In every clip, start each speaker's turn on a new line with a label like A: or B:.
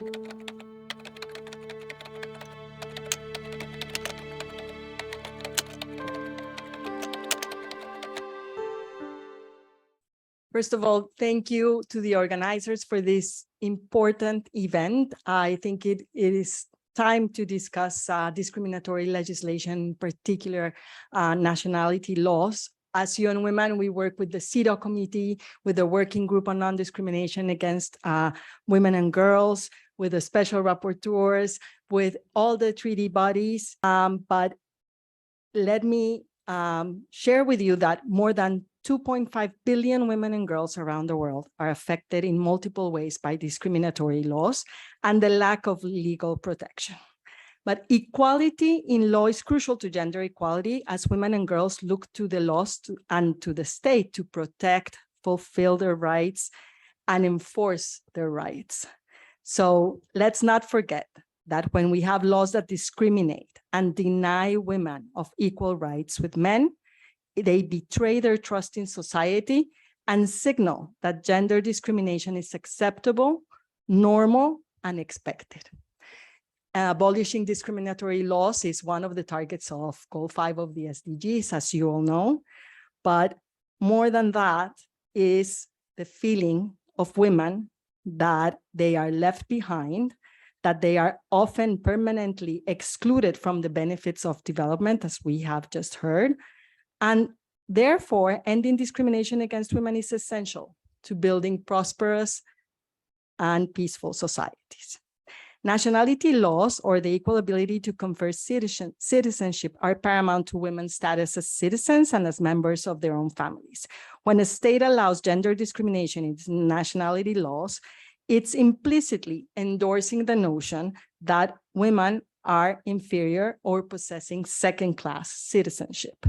A: First of all, thank you to the organizers for this important event. I think it is time to discuss discriminatory legislation, in particular nationality laws. As UN Women, we work with the CEDAW committee, with the Working Group on Non-Discrimination Against Women and Girls, with the special rapporteurs, with all the treaty bodies. But let me share with you that more than 2.5 billion women and girls around the world are affected in multiple ways by discriminatory laws and the lack of legal protection. But equality in law is crucial to gender equality, as women and girls look to the laws and to the state to protect, fulfill their rights, and enforce their rights. So let's not forget that when we have laws that discriminate and deny women of equal rights with men, they betray their trust in society and signal that gender discrimination is acceptable, normal, and expected. Abolishing discriminatory laws is one of the targets of Goal 5 of the SDGs, as you all know. But more than that is the feeling of women that they are left behind, that they are often permanently excluded from the benefits of development, as we have just heard. And therefore, ending discrimination against women is essential to building prosperous and peaceful societies. Nationality laws, or the equal ability to confer citizenship, are paramount to women's status as citizens and as members of their own families. When a state allows gender discrimination in its nationality laws, it's implicitly endorsing the notion that women are inferior or possessing second-class citizenship.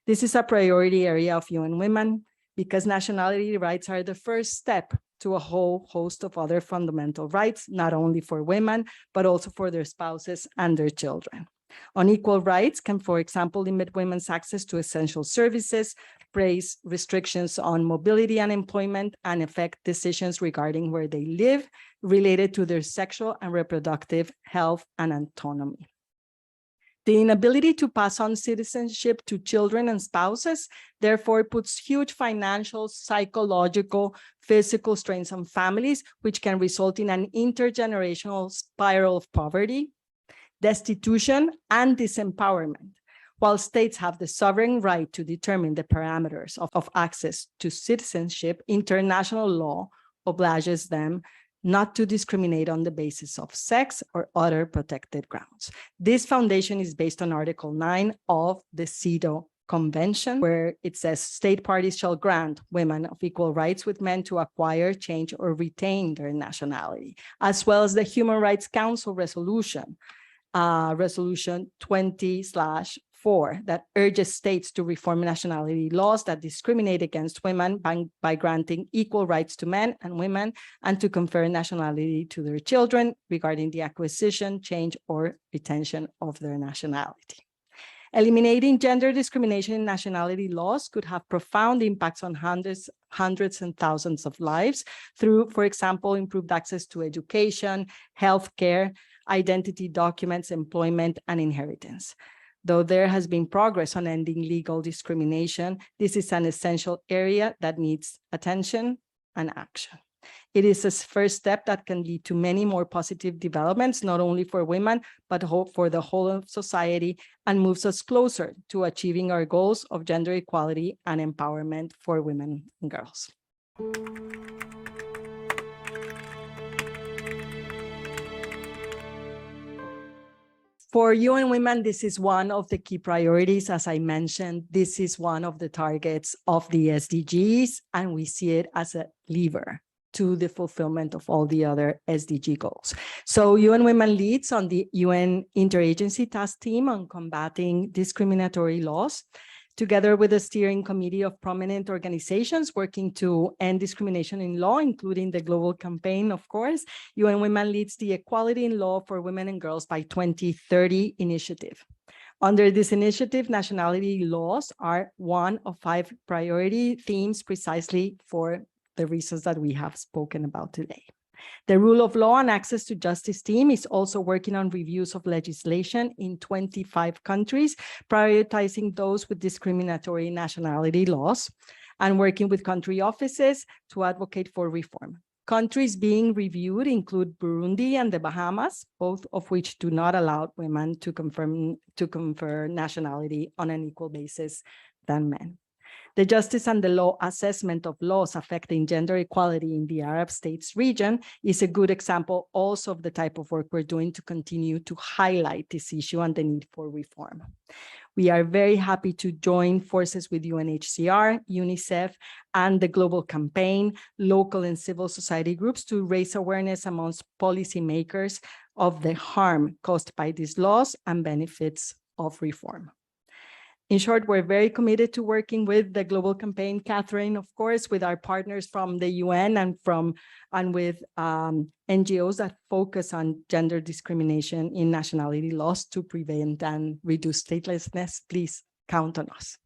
A: This is a priority area of UN Women because nationality rights are the first step to a whole host of other fundamental rights, not only for women, but also for their spouses and their children. Unequal rights can, for example, limit women's access to essential services, place restrictions on mobility and employment, and affect decisions regarding where they live related to their sexual and reproductive health and autonomy. The inability to pass on citizenship to children and spouses, therefore, puts huge financial, psychological, physical strains on families, which can result in an intergenerational spiral of poverty, destitution, and disempowerment. While states have the sovereign right to determine the parameters of access to citizenship, international law obliges them not to discriminate on the basis of sex or other protected grounds. This foundation is based on Article 9 of the CEDAW Convention, where it says state parties shall grant women of equal rights with men to acquire, change, or retain their nationality, as well as the Human Rights Council resolution, Resolution 20/4, that urges states to reform nationality laws that discriminate against women by granting equal rights to men and women, and to confer nationality to their children regarding the acquisition, change, or retention of their nationality. Eliminating gender discrimination in nationality laws could have profound impacts on hundreds and thousands of lives through, for example, improved access to education, healthcare, identity documents, employment, and inheritance. Though there has been progress on ending legal discrimination, this is an essential area that needs attention and action. It is a first step that can lead to many more positive developments, not only for women, but for the whole of society, and moves us closer to achieving our goals of gender equality and empowerment for women and girls. For UN Women, this is one of the key priorities. As I mentioned, this is one of the targets of the SDGs, and we see it as a lever to the fulfillment of all the other SDG goals. So UN Women leads on the UN Interagency Task Team on combating discriminatory laws, together with a steering committee of prominent organizations working to end discrimination in law, including the global campaign, of course. UN Women leads the Equality in Law for Women and Girls by 2030 initiative. Under this initiative, nationality laws are one of 5 priority themes precisely for the reasons that we have spoken about today. The Rule of Law and Access to Justice team is also working on reviews of legislation in 25 countries, prioritizing those with discriminatory nationality laws, and working with country offices to advocate for reform. Countries being reviewed include Burundi and the Bahamas, both of which do not allow women to confer nationality on an equal basis than men. The Justice and the Law assessment of laws affecting gender equality in the Arab States region is a good example also of the type of work we're doing to continue to highlight this issue and the need for reform. We are very happy to join forces with UNHCR, UNICEF, and the Global Campaign, local and civil society groups to raise awareness amongst policymakers of the harm caused by these laws and benefits of reform. In short, we're very committed to working with the Global Campaign, Catherine, of course, with our partners from the UN and with NGOs that focus on gender discrimination in nationality laws to prevent and reduce statelessness. Please count on us.